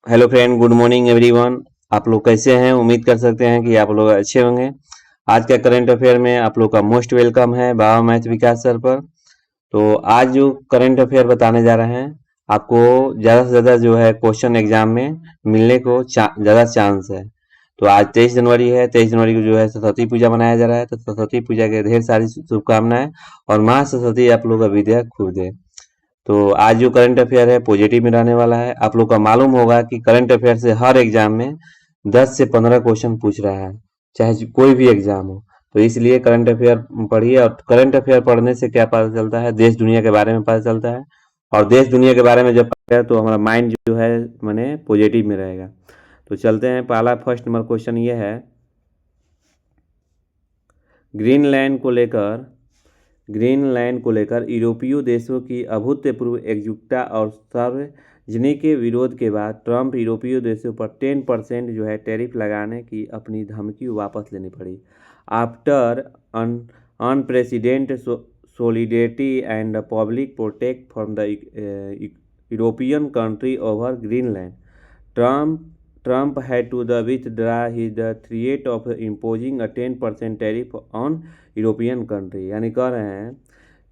Hello friend, good morning everyone. आप लोग कैसे हैं? उम्मीद कर सकते हैं कि आप लोग अच्छे होंगे। आज का करंट अफेयर में आप लोग का मोस्ट वेलकम है बाबा मैथ विकास सर पर। तो आज जो करंट अफेयर बताने जा रहे हैं, आपको ज़्यादा से ज़्यादा जो है क्वेश्चन एग्जाम में मिलने को ज़्यादा चांस है। तो आज 23 जनवरी है। 23 जनवरी को जो है सरस्वती पूजा मनाया जा रहा है। तो सरस्वती पूजा के ढेर सारी शुभकामनाएं और माँ सरस्वती आप लोग का विद्या खूब दे। तो आज जो करंट अफेयर है पॉजिटिव में रहने वाला है। आप लोग का मालूम होगा कि करंट अफेयर से हर एग्जाम में 10 से 15 क्वेश्चन पूछ रहा है, चाहे कोई भी एग्जाम हो। तो इसलिए करंट अफेयर पढ़िए, और करंट अफेयर पढ़ने से क्या पता चलता है, देश दुनिया के बारे में पता चलता है। और देश दुनिया के बारे में जब पता है तो हमारा माइंड जो है माने पॉजिटिव में रहेगा। तो चलते हैं, पहला फर्स्ट नंबर क्वेश्चन ये है, ग्रीनलैंड को लेकर ग्रीनलैंड को लेकर यूरोपीय देशों की अभूतपूर्व एकजुटता और सार्वजनिक विरोध के बाद ट्रंप यूरोपीय देशों पर 10% जो है टैरिफ लगाने की अपनी धमकी वापस लेनी पड़ी। After unprecedented solidarity and public protest from the European country over Greenland, Trump Trump had to withdraw his threat of imposing a 10% tariff on European country. यानी कह रहे हैं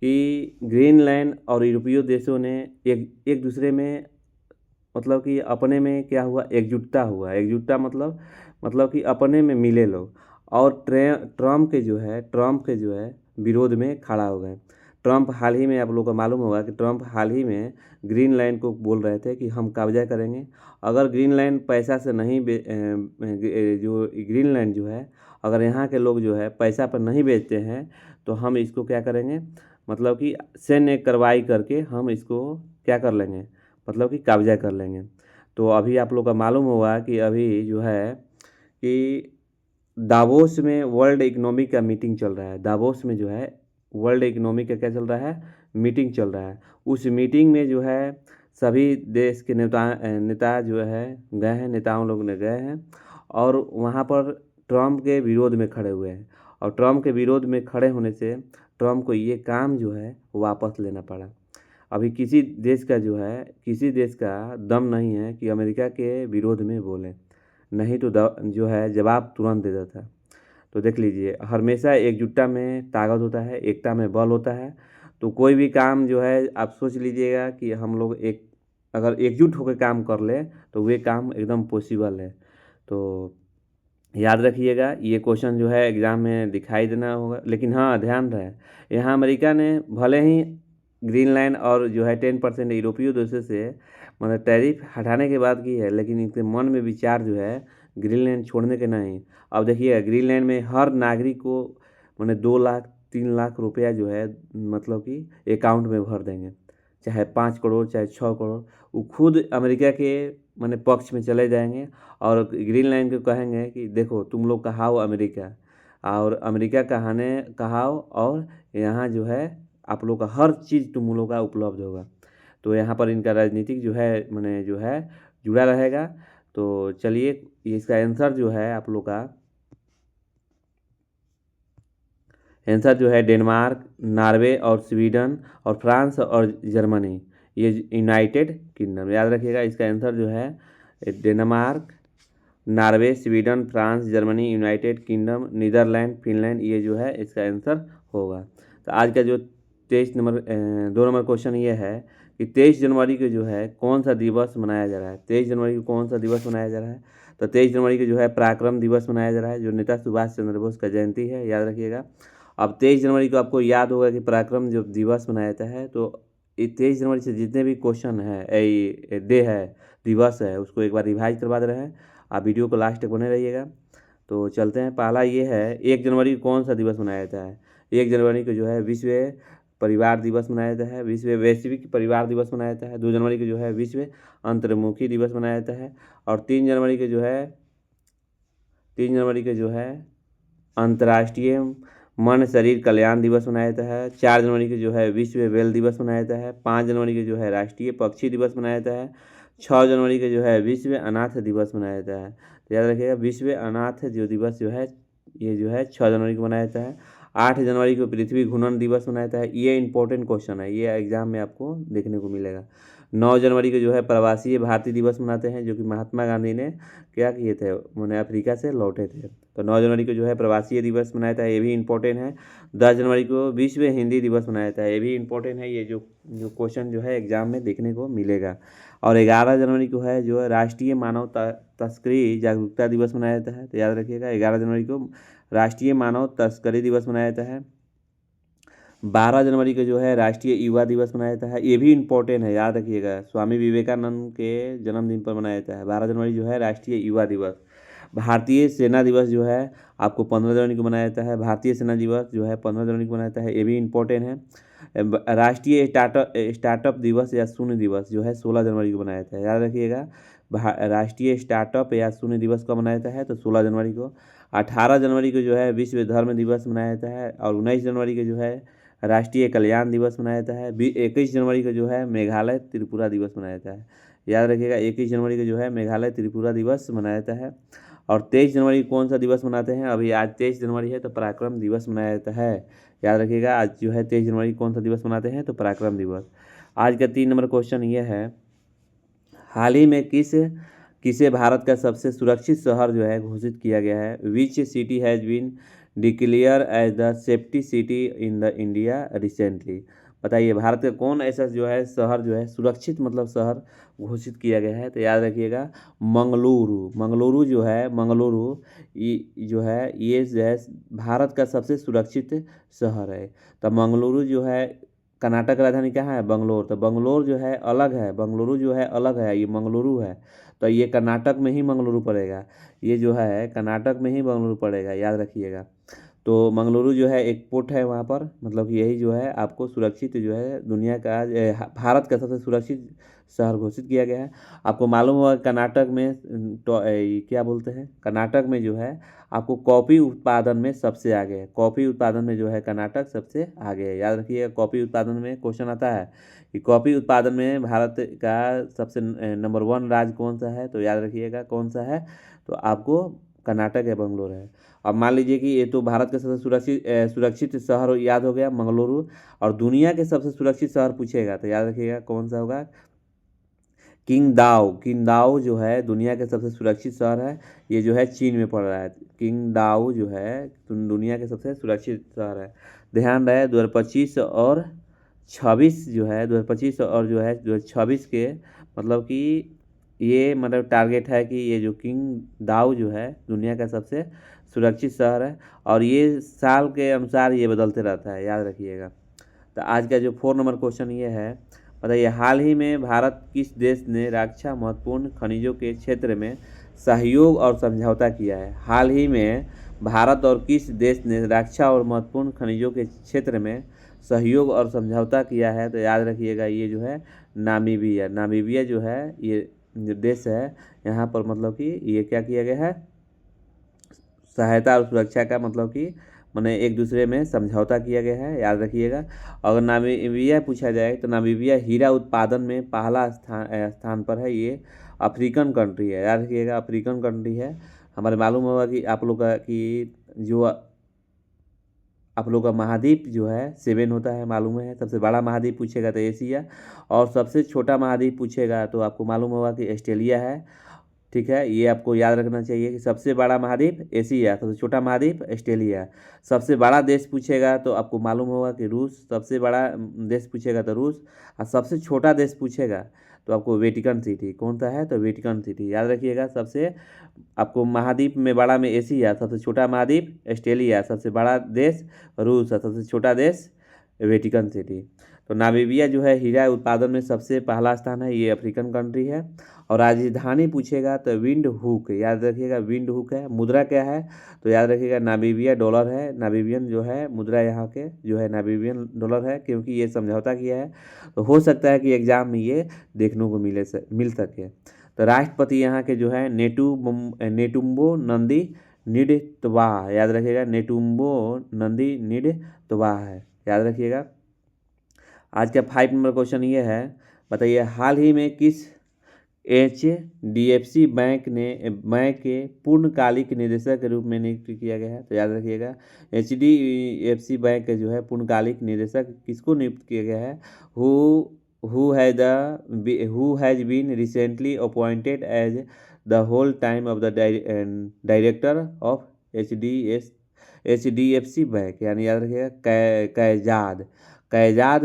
कि ग्रीनलैंड और यूरोपीय देशों ने एक एक दूसरे में, मतलब कि अपने में क्या हुआ, एकजुटता मतलब कि अपने में मिले लोग, और ट्रम्प के जो है विरोध में खड़ा हो गए। ट्रम्प हाल ही में, आप लोगों को मालूम होगा कि ट्रम्प हाल ही में ग्रीनलैंड को बोल रहे थे कि हम कब्जा करेंगे। अगर ग्रीनलैंड पैसा से नहीं जो ग्रीनलैंड जो है, अगर यहाँ के लोग जो है पैसा पर नहीं बेचते हैं तो हम इसको क्या करेंगे, मतलब कि सैन्य कार्रवाई करके हम इसको क्या कर लेंगे, मतलब कि कब्जा कर लेंगे। तो अभी आप लोग का मालूम होगा कि अभी जो है कि दावोस में वर्ल्ड इकोनॉमिक का मीटिंग चल रहा है। दावोस में जो है वर्ल्ड इकोनॉमिक का क्या चल रहा है, मीटिंग चल रहा है। उस मीटिंग में जो है सभी देश के नेता जो है गए हैं, नेताओं लोग ने गए हैं, और वहाँ पर ट्रम्प के विरोध में खड़े हुए हैं। और ट्रम्प के विरोध में खड़े होने से ट्रम्प को ये काम जो है वापस लेना पड़ा। अभी किसी देश का दम नहीं है कि अमेरिका के विरोध में बोले, नहीं तो जो है जवाब तुरंत दे देता है। तो देख लीजिए, हमेशा एकजुटता में ताकत होता है, एकता में बल होता है। तो कोई भी काम जो है आप सोच लीजिएगा कि हम लोग अगर एकजुट होकर काम कर ले तो वे काम एकदम पॉसिबल है। तो याद रखिएगा, ये क्वेश्चन जो है एग्ज़ाम में दिखाई देना होगा। लेकिन हाँ, ध्यान रहे, यहाँ अमेरिका ने भले ही ग्रीनलैंड और जो है 10% यूरोपीय देशों से मतलब टैरिफ हटाने के बाद की है, लेकिन इनके मन में विचार जो है ग्रीनलैंड छोड़ने के नहीं। अब देखिए, ग्रीनलैंड में हर नागरिक को मैंने 2 लाख 3 लाख रुपया जो है, मतलब कि अकाउंट में भर देंगे, चाहे 5 करोड़ चाहे 6 करोड़। वो खुद अमेरिका के मैंने पक्ष में चले जाएंगे और ग्रीनलैंड को कहेंगे कि देखो तुम लोग कहाओ अमेरिका, और अमेरिका कहाओ, और यहाँ जो है आप लोग का हर चीज़ तुम लोग का उपलब्ध होगा। तो यहाँ पर इनका राजनीतिक जो है मैंने जो है जुड़ा रहेगा। तो चलिए, ये इसका आंसर जो है आप लोग का आंसर जो है डेनमार्क, नॉर्वे और स्वीडन और फ्रांस और जर्मनी, ये यूनाइटेड किंगडम। याद रखिएगा, इसका आंसर जो है Denmark, Norway, Sweden, France, Germany, United Kingdom, Netherland, Finland, ये जो है इसका आंसर होगा। तो आज का जो 2 नंबर क्वेश्चन ये है कि 23 जनवरी को जो है कौन सा दिवस मनाया जा रहा है। 23 जनवरी को कौन सा दिवस मनाया जा रहा है? तो 23 जनवरी को जो है पराक्रम दिवस मनाया जा रहा है, जो नेता सुभाष चंद्र बोस का जयंती है, याद रखिएगा। अब 23 जनवरी को आपको याद होगा कि पराक्रम जो दिवस मनाया जाता है, तो 23 जनवरी से जितने भी क्वेश्चन है, डे है, दिवस है, उसको एक बार रिवाइज करवा दे रहे हैं। आप वीडियो को लास्ट तक बने रहिएगा। तो चलते हैं, पहला ये है, 1 जनवरी को कौन सा दिवस मनाया जाता है? 1 जनवरी को जो है विश्व परिवार दिवस मनाया जाता है, विश्व वैश्विक परिवार दिवस मनाया जाता है। 2 जनवरी को जो है विश्व अंतर्मुखी दिवस मनाया जाता है। और 3 जनवरी को जो है अंतर्राष्ट्रीय मन शरीर कल्याण दिवस मनाया जाता है। 4 जनवरी को जो है विश्व बैल दिवस मनाया जाता है। 5 जनवरी को जो है राष्ट्रीय पक्षी दिवस मनाया जाता है। 6 जनवरी को जो है विश्व अनाथ दिवस मनाया जाता है। तो याद रखिएगा, विश्व अनाथ जो दिवस जो है ये जो है 6 जनवरी को मनाया जाता है। 8 जनवरी को पृथ्वी घूर्णन दिवस मनाया जाता है। ये इंपॉर्टेंट क्वेश्चन है, ये एग्जाम में आपको देखने को मिलेगा। 9 जनवरी को जो है प्रवासी भारतीय दिवस मनाते हैं, जो कि महात्मा गांधी ने क्या किए थे, उन्हें अफ्रीका से लौटे थे। तो 9 जनवरी को जो है प्रवासी दिवस मनाया जाता है, ये भी इंपॉर्टेंट है। 10 जनवरी को विश्व हिंदी दिवस मनाया जाता है, ये भी इंपॉर्टेंट है। ये जो क्वेश्चन जो है एग्जाम में देखने को मिलेगा। और 11 जनवरी को है जो है राष्ट्रीय मानव तस्करी जागरूकता दिवस मनाया जाता है। तो याद रखिएगा 11 जनवरी को राष्ट्रीय मानव तस्करी दिवस मनाया जाता है। 12 जनवरी को जो है राष्ट्रीय युवा दिवस मनाया जाता है, ये भी इंपॉर्टेंट है, याद रखिएगा। स्वामी विवेकानंद के जन्मदिन पर मनाया जाता है 12 जनवरी जो है राष्ट्रीय युवा दिवस। भारतीय सेना दिवस जो है आपको 15 जनवरी को मनाया जाता है। भारतीय सेना दिवस जो है 15 जनवरी को मनाया जाता है, ये भी इंपॉर्टेंट है। राष्ट्रीय स्टार्टअप दिवस या शून्य दिवस जो है 16 जनवरी को मनाया जाता है, याद रखिएगा। राष्ट्रीय स्टार्टअप या शून्य दिवस कब मनाया जाता है, तो 16 जनवरी को। 18 जनवरी को जो है विश्व धर्म दिवस मनाया जाता है। और 19 जनवरी को जो है राष्ट्रीय कल्याण दिवस मनाया जाता है। 21 जनवरी को जो है मेघालय त्रिपुरा दिवस मनाया जाता है, याद रखिएगा। 21 जनवरी को जो है मेघालय त्रिपुरा दिवस मनाया जाता है। और 23 जनवरी को कौन सा दिवस मनाते हैं, अभी आज 23 जनवरी है तो पराक्रम दिवस मनाया जाता है, याद रखिएगा। आज जो है 23 जनवरी को कौन सा दिवस मनाते हैं, तो पराक्रम दिवस। आज का 3 नंबर क्वेश्चन ये है, हाल ही में किसे भारत का सबसे सुरक्षित शहर जो है घोषित किया गया है। Which city has been declare as the safety city in the India recently. बताइए भारत का कौन ऐसा जो है शहर जो है सुरक्षित मतलब शहर घोषित किया गया है, तो याद रखिएगा मंगलुरु। मंगलुरु जो है ये जो है भारत का सबसे सुरक्षित शहर है। तो मंगलुरु जो है, कर्नाटक राजधानी कहाँ है, बंगलोर। तो बंगलोर जो है अलग है, बंगलुरु जो है अलग है, ये मंगलुरु है। तो ये कर्नाटक में ही मंगलुरु पड़ेगा, ये जो है कर्नाटक में ही मंगलुरु पड़ेगा, याद रखिएगा। तो मंगलुरु जो है एक पोर्ट है वहाँ पर, मतलब कि यही जो है आपको सुरक्षित जो है दुनिया का भारत का सबसे सुरक्षित शहर घोषित किया गया है। आपको मालूम होगा कर्नाटक में क्या बोलते हैं, कर्नाटक में जो है आपको कॉफ़ी उत्पादन में सबसे आगे है। कॉफ़ी उत्पादन में जो है कर्नाटक सबसे आगे है, याद रखिएगा। कॉफ़ी उत्पादन में क्वेश्चन आता है कि कॉफ़ी उत्पादन में भारत का सबसे नंबर 1 राज्य कौन सा है, तो याद रखिएगा कौन सा है, तो आपको कर्नाटक या बेंगलोर है। अब मान लीजिए कि ये तो भारत का सबसे सुरक्षित शहर याद हो गया मंगलुरु, और दुनिया के सबसे सुरक्षित शहर पूछेगा तो याद रखिएगा कौन सा होगा, किंगदाओ। किंगदाओ जो है दुनिया के सबसे सुरक्षित शहर है, ये जो है चीन में पड़ रहा है। किंगदाओ जो है दुनिया के सबसे सुरक्षित शहर है। ध्यान रहे 2025 और 26 जो है 2025 और जो है 2026 के मतलब कि ये मतलब टारगेट है कि ये जो किंगदाओ जो है दुनिया का सबसे सुरक्षित शहर है, और ये साल के अनुसार ये बदलते रहता है, याद रखिएगा। तो आज का जो 4 नंबर क्वेश्चन ये है, बताइए हाल ही में भारत किस देश ने रक्षा महत्वपूर्ण खनिजों के क्षेत्र में सहयोग और समझौता किया है। हाल ही में भारत और किस देश ने रक्षा और महत्वपूर्ण खनिजों के क्षेत्र में सहयोग और समझौता किया है, तो याद रखिएगा ये जो है नामीबिया। नामीबिया जो है ये जो देश है यहाँ पर मतलब कि ये क्या किया गया है, सहायता और सुरक्षा का मतलब कि मैंने एक दूसरे में समझौता किया गया है, याद रखिएगा। अगर नामीबिया पूछा जाए तो नामीबिया हीरा उत्पादन में पहला स्थान पर है, ये अफ्रीकन कंट्री है, याद रखिएगा अफ्रीकन कंट्री है। हमारे मालूम होगा कि आप लोग का कि जो आप लोग का महाद्वीप जो है 7 होता है, मालूम है। सबसे बड़ा महाद्वीप पूछेगा तो एशिया, और सबसे छोटा महाद्वीप पूछेगा तो आपको मालूम होगा कि ऑस्ट्रेलिया है, ठीक है। ये आपको याद रखना चाहिए कि सबसे बड़ा महाद्वीप एशिया, सबसे छोटा महाद्वीप ऑस्ट्रेलिया। सबसे बड़ा देश पूछेगा तो आपको मालूम होगा कि रूस, सबसे बड़ा देश पूछेगा तो रूस, और सबसे छोटा देश पूछेगा तो आपको वेटिकन सिटी, कौन सा है, तो वेटिकन सिटी, याद रखिएगा। सबसे आपको महाद्वीप में बड़ा में एशिया, सबसे छोटा महाद्वीप ऑस्ट्रेलिया, सबसे बड़ा देश रूस, और सबसे छोटा देश वेटिकन सिटी। तो नामीबिया जो है हीरा उत्पादन में सबसे पहला स्थान है, ये अफ्रीकन कंट्री है। और राजधानी पूछेगा तो विंड हुक, याद रखिएगा विंड हुक है। मुद्रा क्या है, तो याद रखिएगा नामीबिया डॉलर है। नामीबियन जो है मुद्रा यहाँ के जो है नामीबियन डॉलर है, क्योंकि ये समझौता किया है। तो हो सकता है कि एग्जाम में ये देखने को मिल सके। तो राष्ट्रपति यहाँ के जो है नेटुम्बो नंदी निडतवाह, याद रखिएगा नेटुम्बो नंदी निडतवाह है, याद रखिएगा। आज का 5 नंबर क्वेश्चन ये है, बताइए हाल ही में HDFC बैंक के पूर्णकालिक निदेशक के रूप में नियुक्त किया गया है। तो याद रखिएगा HDFC बैंक के जो है पूर्णकालिक निदेशक किसको नियुक्त किया गया है? who has been recently appointed as the whole time of the director of HDFC bank, यानी याद रखिएगा कैजाद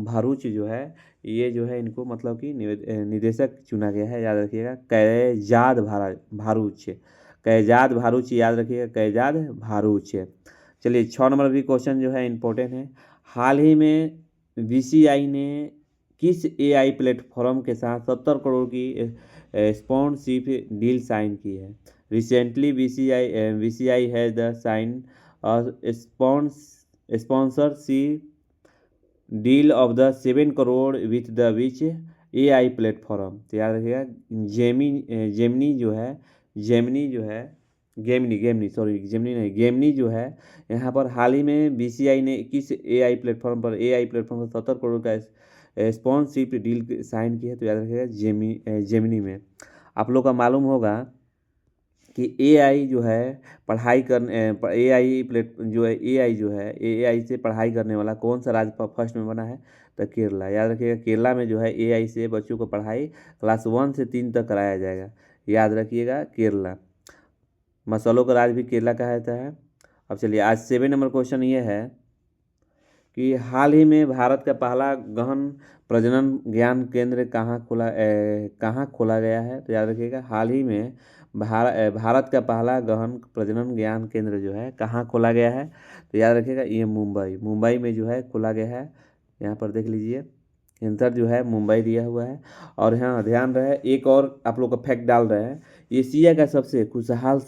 भरूच जो है, ये जो है इनको मतलब कि निदेशक चुना गया है। याद रखिएगा कैजाद भारूच, याद रखिएगा कैजाद भारूच। चलिए 6 नंबर भी क्वेश्चन जो है इम्पोर्टेंट है। हाल ही में BCI ने किस AI प्लेटफॉर्म के साथ 70 करोड़ की स्पॉन्सरशिप डील साइन की है? Recently BCI has the sign sponsorship deal of the 7 crore with the which AI platform. तो याद रखिएगा जेमिनी जो है यहाँ पर हाल ही में BCI ने किस AI प्लेटफॉर्म पर 70 करोड़ का स्पॉन्सरशिप डील साइन की है? तो याद रखिएगा जेमिनी में। आप लोग का मालूम होगा कि AI जो है पढ़ाई करने AI से पढ़ाई करने वाला कौन सा राज्य फर्स्ट में बना है? तो केरला। याद रखिएगा केरला में जो है AI से बच्चों को पढ़ाई क्लास 1 से 3 तक कराया जाएगा। याद रखिएगा केरला। मसालों का राज भी केरला कहता है। अब चलिए आज 7 नंबर क्वेश्चन ये है कि हाल ही में भारत का पहला गहन प्रजनन ज्ञान केंद्र कहाँ खोला गया है? तो याद रखिएगा हाल ही में भारत का पहला गहन प्रजनन ज्ञान केंद्र जो है कहाँ खोला गया है? तो याद रखिएगा ये मुंबई में जो है खोला गया है। यहाँ पर देख लीजिए आंसर जो है मुंबई दिया हुआ है। और यहाँ ध्यान रहे एक और आप लोग का फैक्ट डाल रहे हैं, एशिया का सबसे खुशहाल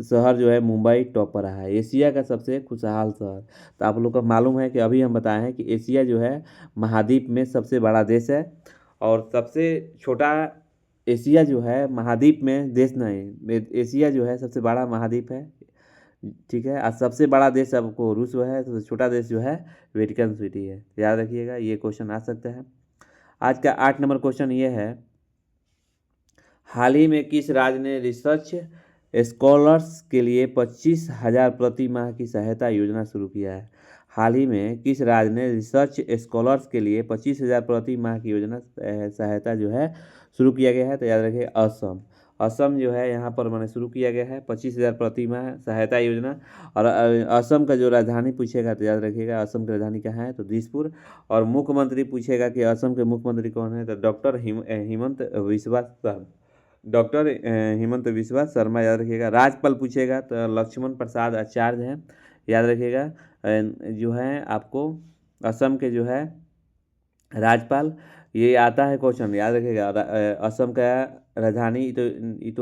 शहर जो है मुंबई टॉप पर रहा है, एशिया का सबसे खुशहाल शहर। तो आप लोग को मालूम है कि अभी हम बताए हैं कि एशिया जो है महाद्वीप में सबसे बड़ा देश है और सबसे छोटा एशिया जो है महाद्वीप में देश नहीं, एशिया जो है सबसे बड़ा महाद्वीप है, ठीक है। और सबसे बड़ा देश आपको रूस है, सबसे छोटा देश जो है वेटिकन सिटी है। याद रखिएगा ये क्वेश्चन आ सकता है। आज का 8 नंबर क्वेश्चन ये है, हाल ही में किस राज्य ने रिसर्च स्कॉलर्स के लिए 25,000 प्रति माह की सहायता योजना शुरू किया है? हाल ही में किस राज्य ने रिसर्च स्कॉलर्स के लिए 25,000 प्रति माह की योजना सहायता जो है शुरू किया गया है? तो याद रखिए असम जो है यहाँ पर मैंने शुरू किया गया है 25,000 प्रति माह सहायता योजना। और असम का जो राजधानी पूछेगा तो याद रखिएगा असम की राजधानी कहाँ है? तो दिसपुर। और मुख्यमंत्री पूछेगा कि असम के मुख्यमंत्री कौन है? तो डॉक्टर हिमंत बिस्वा शर्मा। याद रखिएगा। राज्यपाल पूछेगा तो लक्ष्मण प्रसाद आचार्य हैं। याद रखिएगा जो है आपको असम के जो है राज्यपाल, ये आता है क्वेश्चन, याद रखिएगा। असम का राजधानी तो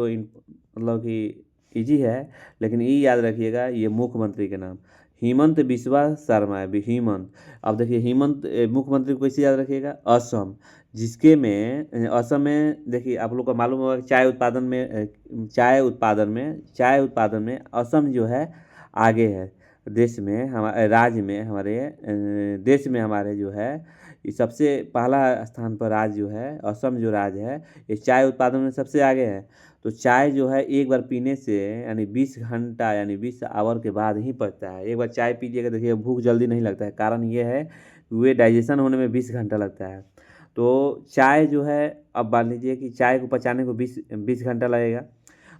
मतलब कि इजी है, लेकिन ये याद रखिएगा ये मुख्यमंत्री के नाम हिमंत बिस्वा शर्मा है। हिमंत, अब देखिए हिमंत मुख्यमंत्री को कैसे याद रखिएगा? असम, जिसके में असम में देखिए आप लोग को मालूम होगा चाय उत्पादन में असम जो है आगे है देश में, हमारे राज्य में, हमारे देश में हमारे जो है ये सबसे पहला स्थान पर राज्य जो है असम जो राज्य है ये चाय उत्पादन में सबसे आगे है। तो चाय जो है एक बार पीने से यानी 20 घंटा यानी 20 आवर के बाद ही पचता है। एक बार चाय पी लिएगा देखिए भूख जल्दी नहीं लगता है, कारण ये है वे डाइजेशन होने में 20 घंटा लगता है। तो चाय जो है अब मान लीजिए कि चाय को पचाने को 20 घंटा लगेगा।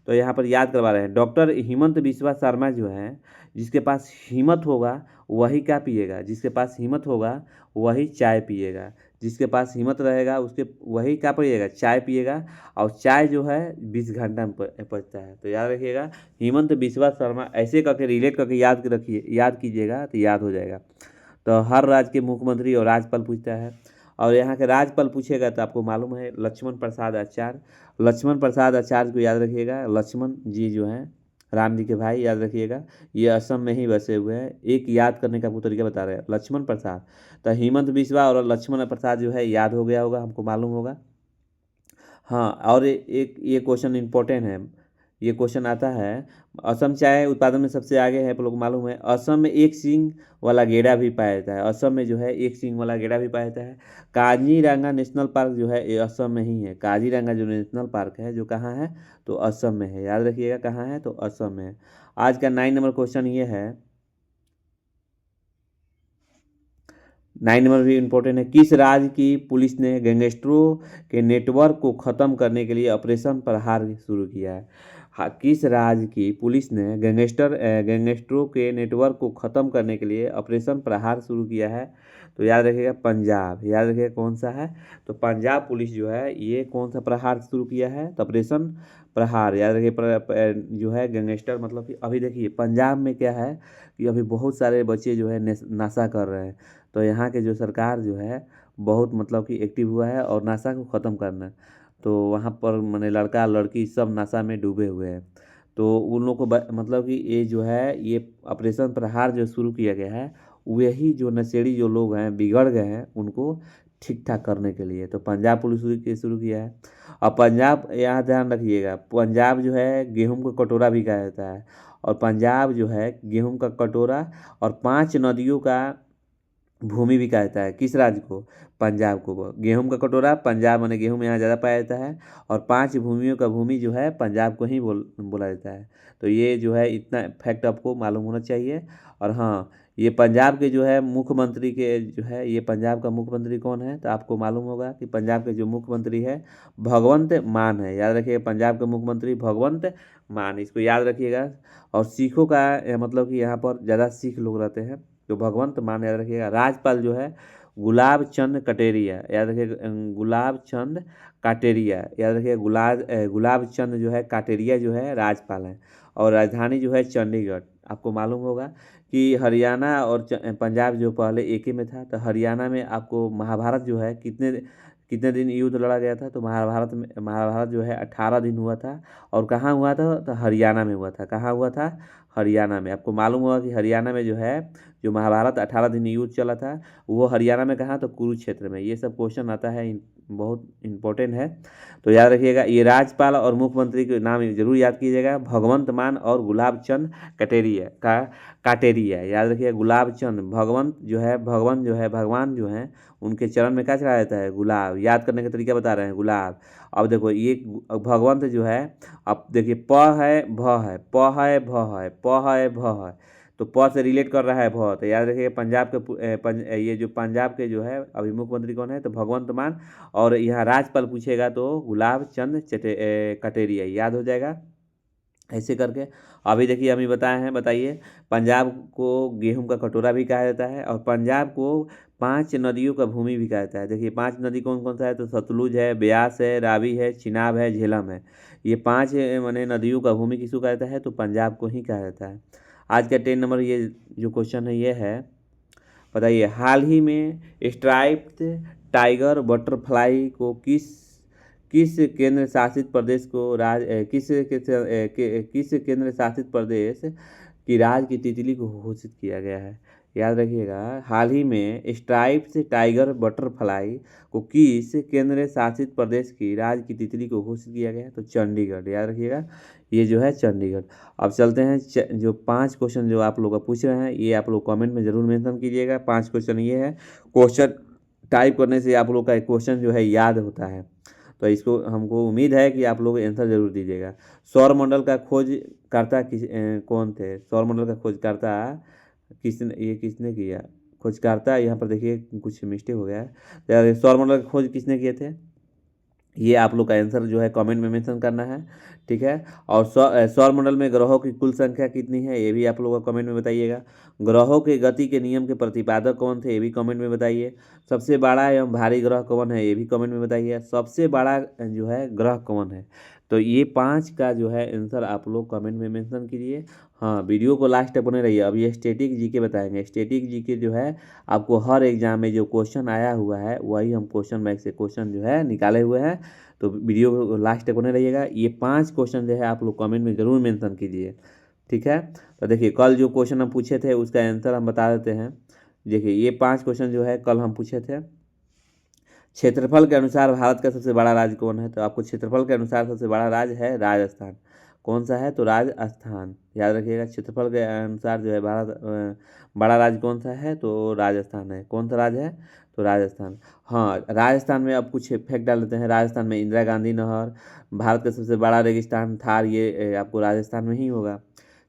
तो यहाँ पर याद करवा रहे हैं डॉक्टर हिमंत बिस्वा शर्मा जो है, जिसके पास हिम्मत होगा वही क्या पिएगा? जिसके पास हिम्मत होगा वही चाय पिएगा, जिसके पास हिम्मत रहेगा उसके वही क्या पिएगा? चाय पिएगा। और चाय जो है 20 घंटा में पचता है। तो याद रखिएगा हिमंत बिस्वा शर्मा, ऐसे करके रिलेट करके याद कीजिएगा तो याद हो जाएगा। तो हर राज्य के मुख्यमंत्री और राज्यपाल पूछता है। और यहाँ के राज्यपाल पूछेगा तो आपको मालूम है लक्ष्मण प्रसाद आचार्य को याद रखिएगा। लक्ष्मण जी जो हैं राम जी के भाई, याद रखिएगा ये असम में ही बसे हुए हैं। एक याद करने का तरीका बता रहे हैं लक्ष्मण प्रसाद। तो हिमंत बिस्वा और लक्ष्मण प्रसाद जो है याद हो गया होगा, हमको मालूम होगा। हाँ, और एक ये क्वेश्चन इम्पोर्टेंट है, ये क्वेश्चन आता है। असम चाय उत्पादन में सबसे आगे है, आप लोग को मालूम है। असम में एक सींग वाला गेड़ा भी पाया जाता है। असम में जो है एक सींग वाला गेड़ा भी पाया जाता है। काजीरंगा नेशनल पार्क जो है ये असम में ही है। काजीरंगा जो नेशनल पार्क है जो कहाँ है, तो असम में है। याद रखिएगा कहाँ है, तो असम में है। आज का 9 नंबर क्वेश्चन ये है, 9 नंबर भी इम्पोर्टेंट है। किस राज्य की पुलिस ने गैंगस्टरों के नेटवर्क को ख़त्म करने के लिए ऑपरेशन प्रहार शुरू किया है? हाँ, किस राज्य की पुलिस ने गैंगस्टरों के नेटवर्क को ख़त्म करने के लिए ऑपरेशन प्रहार शुरू किया है? तो याद रखिएगा पंजाब। याद रखिएगा कौन सा है, तो पंजाब पुलिस जो है ये कौन सा प्रहार शुरू किया है, तो ऑपरेशन प्रहार। याद रखिए जो है गैंगस्टर, मतलब कि अभी देखिए पंजाब में क्या है कि अभी बहुत सारे बच्चे जो है नशा कर रहे हैं। तो यहाँ के जो सरकार जो है बहुत मतलब कि एक्टिव हुआ है और नशा को ख़त्म करना है। तो वहाँ पर मैंने लड़का लड़की सब नशा में डूबे हुए हैं। तो उन लोगों को मतलब कि ये जो है ये ऑपरेशन प्रहार जो शुरू किया गया है, वही जो नशेड़ी जो लोग हैं बिगड़ गए हैं उनको ठीक ठाक करने के लिए। तो पंजाब पुलिस शुरू किया है। और पंजाब, यहाँ ध्यान रखिएगा, पंजाब जो है गेहूं का कटोरा भी कहा जाता है। और पंजाब जो है गेहूं का कटोरा और 5 नदियों का भूमि भी कहा जाता है। किस राज्य को, पंजाब को। गेहूं का कटोरा, पंजाब माने गेहूं में यहाँ ज़्यादा पाया जाता है। और 5 भूमियों का भूमि जो है पंजाब को ही बोला जाता है। तो ये जो है इतना फैक्ट आपको मालूम होना चाहिए। और हाँ, ये पंजाब के जो है मुख्यमंत्री के जो है, ये पंजाब का मुख्यमंत्री कौन है, तो आपको मालूम होगा कि पंजाब के जो मुख्यमंत्री है भगवंत मान है। याद रखिएगा पंजाब के मुख्यमंत्री भगवंत मान, इसको याद रखिएगा। और सिखों का मतलब कि यहाँ पर ज़्यादा सिख लोग रहते हैं, तो भगवंत मान याद रखिएगा। राज्यपाल जो है गुलाब चंद कटेरिया। याद रखिएगा गुलाब चंद काटेरिया। याद रखिएगा गुलाब चंद जो है काटेरिया जो है राज्यपाल है। और राजधानी जो है चंडीगढ़। आपको मालूम होगा कि हरियाणा और पंजाब जो पहले एक ही में था। तो हरियाणा में आपको महाभारत जो है कितने कितने दिन युद्ध लड़ा गया था, तो महाभारत जो है 18 दिन हुआ था। और कहाँ हुआ था, तो हरियाणा में हुआ था। कहाँ हुआ था, हरियाणा में। आपको मालूम होगा कि हरियाणा में जो है जो महाभारत 18 दिन युद्ध चला था, वो हरियाणा में कहाँ, तो कुरुक्षेत्र में। ये सब क्वेश्चन आता है, बहुत इंपॉर्टेंट है। तो याद रखिएगा ये राज्यपाल और मुख्यमंत्री के नाम जरूर याद कीजिएगा, भगवंत मान और गुलाब चंद काटेरिया। याद रखिएगा गुलाब चंद, भगवान जो है उनके चरण में क्या चढ़ाया जाता है, गुलाब। याद करने का तरीका बता रहे हैं, गुलाब। अब देखो ये भगवंत जो है, अब देखिए प है भ है, प है भ है, प है भ है, तो प से रिलेट कर रहा है भ। तो याद रखिए पंजाब के ये जो पंजाब के जो है अभी मुख्यमंत्री कौन है, तो भगवंत मान। और यहाँ राज्यपाल पूछेगा तो गुलाब चंद कटेरिया, याद हो जाएगा ऐसे करके। अभी देखिए हम ही बताए हैं, बताइए। पंजाब को गेहूं का कटोरा भी कहा जाता है। और पंजाब को 5 नदियों का भूमि भी कहा जाता है। देखिए 5 नदी कौन कौन सा है, तो सतलुज है, ब्यास है, रावी है, चिनाब है, झेलम है। ये 5 माने नदियों का भूमि किसको कहा जाता है, तो पंजाब को ही कहा जाता है। आज का 10 नंबर ये जो क्वेश्चन है ये है, बताइए हाल ही में स्ट्राइप्ड टाइगर बटरफ्लाई को किस किस केंद्र शासित प्रदेश को किस केंद्र शासित प्रदेश की राज्य की तितली को घोषित किया गया है? याद रखिएगा, हाल ही में स्ट्राइप्स टाइगर बटरफ्लाई को किस केंद्र शासित प्रदेश की राज्य की तितली को घोषित किया गया है, तो चंडीगढ़। याद रखिएगा ये जो है चंडीगढ़। अब चलते हैं जो 5 क्वेश्चन जो आप लोग पूछ रहे हैं, ये आप लोग कमेंट में जरूर मेंशन कीजिएगा। 5 क्वेश्चन ये है, क्वेश्चन टाइप करने से आप लोग का क्वेश्चन जो है याद होता है। तो इसको हमको उम्मीद है कि आप लोग आंसर जरूर दीजिएगा। सौरमंडल का खोजकर्ता कौन थे? सौरमंडल का खोजकर्ता किसने किया? खोजकर्ता यहाँ पर देखिए कुछ मिस्टेक हो गया है। सौरमंडल का खोज किसने किए थे, ये आप लोग का आंसर जो है कमेंट में मेंशन करना है, ठीक है। और सौरमंडल में ग्रहों की कुल संख्या कितनी है, ये भी आप लोग कमेंट में बताइएगा। ग्रहों के गति के नियम के प्रतिपादक कौन थे, ये भी कमेंट में बताइए। सबसे बड़ा एवं भारी ग्रह कौन है, ये भी कमेंट में बताइए। सबसे बड़ा जो है ग्रह कौन है, तो ये 5 का जो है आंसर आप लोग कमेंट में मेंशन कीजिए। हाँ, वीडियो को लास्ट तक बने रहिए। अब ये स्टैटिक जीके बताएंगे। स्टैटिक जीके जो है आपको हर एग्जाम में जो क्वेश्चन आया हुआ है वही हम क्वेश्चन बैंक से क्वेश्चन जो है निकाले हुए हैं। तो वीडियो को लास्ट तक बने रहिएगा। ये 5 क्वेश्चन जो है आप लोग कमेंट में ज़रूर मेंशन कीजिए, ठीक है। तो देखिए कल जो क्वेश्चन हम पूछे थे उसका आंसर हम बता देते हैं। देखिए ये 5 क्वेश्चन जो है कल हम पूछे थे। क्षेत्रफल के अनुसार भारत का सबसे बड़ा राज्य कौन है, तो आपको क्षेत्रफल के अनुसार सबसे बड़ा राज्य है राजस्थान। कौन सा है? तो राजस्थान। याद रखिएगा, क्षेत्रफल के अनुसार जो है भारत बड़ा राज्य कौन सा है? तो राजस्थान है। कौन सा राज्य है? तो राजस्थान। हाँ, राजस्थान में अब कुछ फैक्ट डाल देते हैं। राजस्थान में इंदिरा गांधी नहर, भारत का सबसे बड़ा रेगिस्तान थार, ये आपको राजस्थान में ही होगा।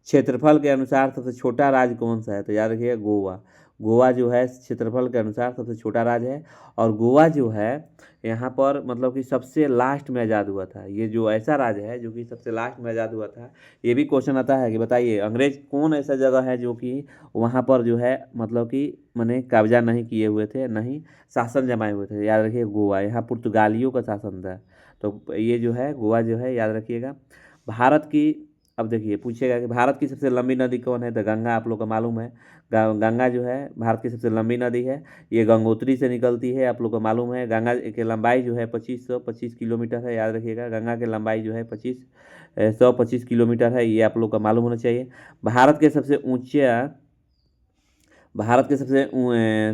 क्षेत्रफल के अनुसार सबसे छोटा राज्य कौन सा है? तो याद रखिएगा, गोवा। गोवा जो है क्षेत्रफल के अनुसार सबसे छोटा राज्य है, और गोवा जो है यहाँ पर मतलब कि सबसे लास्ट में आज़ाद हुआ था। ये जो ऐसा राज्य है जो कि सबसे लास्ट में आज़ाद हुआ था। ये भी क्वेश्चन आता है कि बताइए अंग्रेज कौन ऐसा जगह है जो कि वहाँ पर जो है मतलब कि मैंने कब्जा नहीं किए हुए थे, नहीं शासन जमाए हुए थे। याद रखिए, गोवा, यहाँ पुर्तगालियों का शासन था। तो ये जो है गोवा जो है, याद रखिएगा। भारत की, अब देखिए पूछेगा कि भारत की सबसे लंबी नदी कौन है? तो गंगा, आप लोग को मालूम है। गंगा जो है भारत की सबसे लंबी नदी है। ये गंगोत्री से निकलती है, आप लोग को मालूम है। गंगा की लंबाई जो है 2525 किलोमीटर है। याद रखिएगा, गंगा की लंबाई जो है 125 किलोमीटर है। ये आप लोग को मालूम होना चाहिए। भारत के सबसे ऊंचा भारत के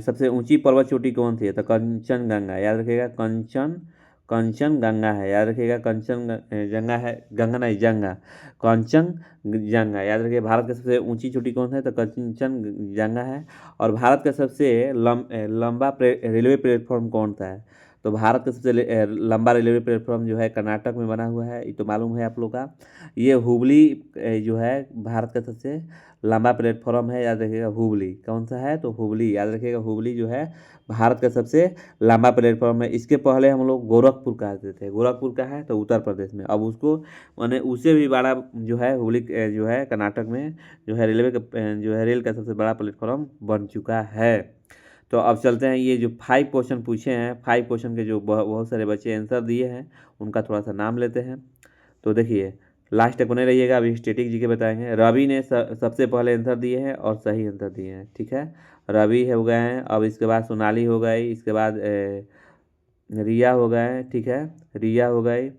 सबसे ऊंची पर्वत चोटी कौन सी है? तो कंचनजंगा। याद रखिएगा, कंचनजंगा है। याद रखिएगा, जंगा है, गंगा नहीं, जंगा, कंचनजंगा। याद रखिए, भारत की सबसे ऊंची चोटी कौन है? तो कंचनजंगा है। और भारत का सबसे लंबा रेलवे प्लेटफॉर्म कौन सा है? तो भारत का सबसे लंबा रेलवे प्लेटफॉर्म जो है कर्नाटक में बना हुआ है। ये तो मालूम है आप लोग का। ये हुबली जो है भारत का सबसे लंबा प्लेटफॉर्म है। याद रखिएगा, हुबली। कौन सा है? तो हुबली। याद रखिएगा, हुबली जो है भारत का सबसे लंबा प्लेटफॉर्म है। इसके पहले हम लोग गोरखपुर कहते थे। गोरखपुर का है तो उत्तर प्रदेश में। अब उसको मैंने उससे भी बड़ा जो है हुबली जो है कर्नाटक में जो है रेलवे का जो है रेल का सबसे बड़ा प्लेटफॉर्म बन चुका है। तो अब चलते हैं, ये जो 5 क्वेश्चन पूछे हैं, 5 क्वेश्चन के जो बहुत सारे बच्चे आंसर दिए हैं उनका थोड़ा सा नाम लेते हैं। तो देखिए, लास्ट तक बने रहिएगा, अभी स्टैटिक जी के बताएंगे। रवि ने सबसे पहले आंसर दिए हैं और सही आंसर दिए हैं, ठीक है। रवि हो गए हैं। अब इसके बाद सोनाली हो गई, इसके बाद रिया हो गए, ठीक है, रिया हो गई।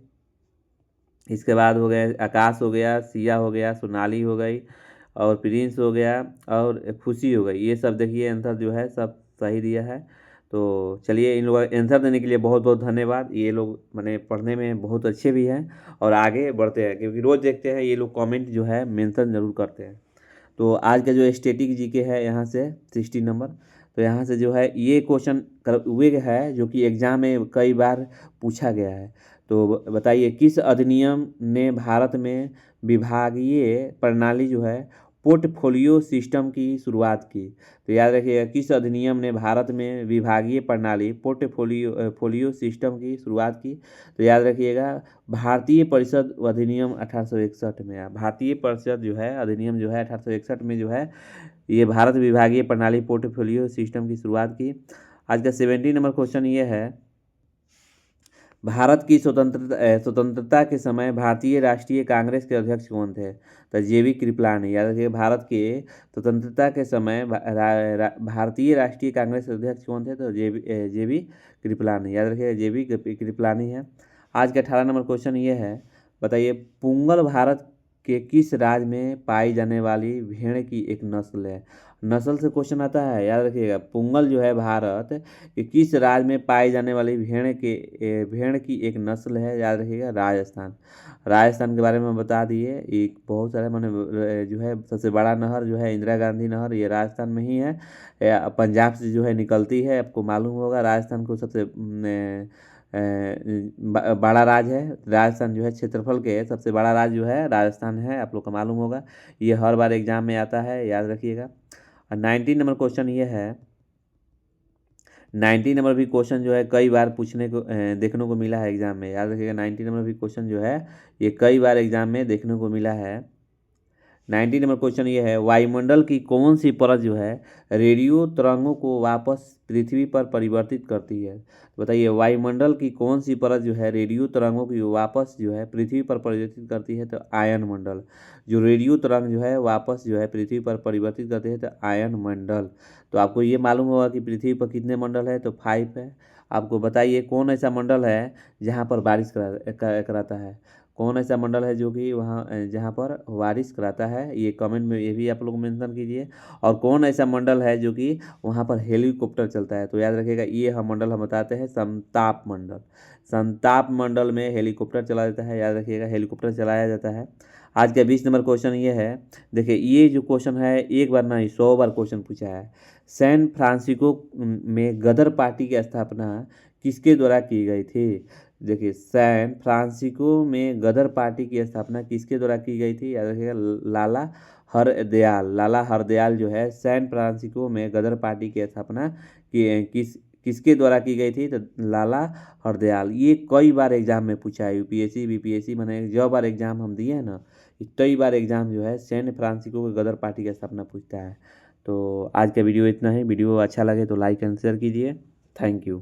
इसके बाद हो गए आकाश हो गया, सिया हो गया, सोनाली हो गई, और प्रिंस हो गया, और खुशी हो गई। ये सब देखिए आंसर जो है सब सही दिया है। तो चलिए, इन लोगों का आंसर देने के लिए बहुत बहुत धन्यवाद। ये लोग मैंने पढ़ने में बहुत अच्छे भी हैं और आगे बढ़ते हैं, क्योंकि रोज़ देखते हैं ये लोग कमेंट जो है मेंशन जरूर करते हैं। तो आज का जो स्टैटिक जीके है यहाँ से 60 नंबर। तो यहाँ से जो है ये क्वेश्चन हुए है जो कि एग्जाम में कई बार पूछा गया है। तो बताइए, किस अधिनियम ने भारत में विभागीय प्रणाली जो है पोर्टफोलियो सिस्टम की शुरुआत की? तो याद रखिएगा, किस अधिनियम ने भारत में विभागीय प्रणाली पोर्टफोलियो सिस्टम की शुरुआत की? तो याद रखिएगा, भारतीय परिषद अधिनियम 1861 में। भारतीय परिषद जो है अधिनियम जो है 1861 में जो है ये भारत विभागीय प्रणाली पोर्टफोलियो सिस्टम की शुरुआत की। आज का 70 नंबर क्वेश्चन ये है, भारत की स्वतंत्रता के समय भारतीय राष्ट्रीय कांग्रेस के अध्यक्ष कौन थे? तो जेबी कृपलानी। याद रखिए, भारत के स्वतंत्रता के समय भारतीय राष्ट्रीय कांग्रेस के अध्यक्ष कौन थे? तो जेबी कृपलानी। याद रखिए, जेबी कृपलानी है। आज का 18 नंबर क्वेश्चन ये है, बताइए पुंगल भारत के किस राज्य में पाई जाने वाली भेड़ की एक नस्ल है? नस्ल से क्वेश्चन आता है। याद रखिएगा, पुंगल जो है भारत कि किस राज्य में पाई जाने वाली भेड़ की एक नस्ल है? याद रखिएगा, राजस्थान। राजस्थान के बारे में बता दिए। एक बहुत सारे मैंने जो है सबसे बड़ा नहर जो है इंदिरा गांधी नहर, ये राजस्थान में ही है। पंजाब से जो है निकलती है, आपको मालूम होगा। राजस्थान को सबसे बड़ा राज्य है। राजस्थान जो है क्षेत्रफल के सबसे बड़ा राज्य जो है राजस्थान है, आप लोग को मालूम होगा। ये हर बार एग्जाम में आता है, याद रखिएगा। और 19 नंबर क्वेश्चन ये है, 90 नंबर भी क्वेश्चन जो है कई बार पूछने को देखने को मिला है एग्जाम में। याद रखिएगा, 90 नंबर भी क्वेश्चन जो है ये कई बार एग्जाम में देखने को मिला है। 90 नंबर क्वेश्चन ये है, वायुमंडल की कौन सी परत जो है रेडियो तरंगों को वापस पृथ्वी पर परिवर्तित करती है? बताइए, वायुमंडल की कौन सी परत जो है रेडियो तरंगों की वापस जो है पृथ्वी पर परिवर्तित करती है? तो आयन मंडल। जो रेडियो तरंग जो है वापस जो है पृथ्वी पर परिवर्तित करते हैं तो आयन मंडल। तो आपको ये मालूम होगा कि पृथ्वी पर कितने मंडल है? तो 5 है। आपको बताइए, कौन ऐसा मंडल है जहाँ पर बारिश कराता है? कौन ऐसा मंडल है जो कि वहाँ जहाँ पर बारिश कराता है? ये कमेंट में ये भी आप लोग मेंशन कीजिए। और कौन ऐसा मंडल है जो कि वहाँ पर हेलीकॉप्टर चलता है? तो याद रखिएगा, ये हम मंडल हम बताते हैं समताप मंडल। समताप मंडल में हेलीकॉप्टर चला जाता है। याद रखिएगा, हेलीकॉप्टर चलाया जाता है। आज का 20 नंबर क्वेश्चन ये है, देखिए ये जो क्वेश्चन है एक बार नहीं 100 बार क्वेश्चन पूछा है। सैन फ्रांसिस्को में गदर पार्टी की स्थापना किसके द्वारा की गई थी? देखिए सैन फ्रांसिस्को में गदर पार्टी की स्थापना किसके द्वारा की गई थी? याद रखिएगा, लाला हरदयाल जो है सैन फ्रांसिस्को में गदर पार्टी की स्थापना किसके द्वारा की गई थी? तो लाला हरदयाल। ये कई बार एग्जाम में पूछा है, यूपीएससी बीपीएससी मैंने जो बार एग्जाम हम दिए हैं ना, कई बार एग्जाम जो है सैन फ्रांसिस्को के गदर पार्टी की स्थापना पूछता है। तो आज का वीडियो इतना ही। वीडियो अच्छा लगे तो लाइक एंड शेयर कीजिए। Thank you.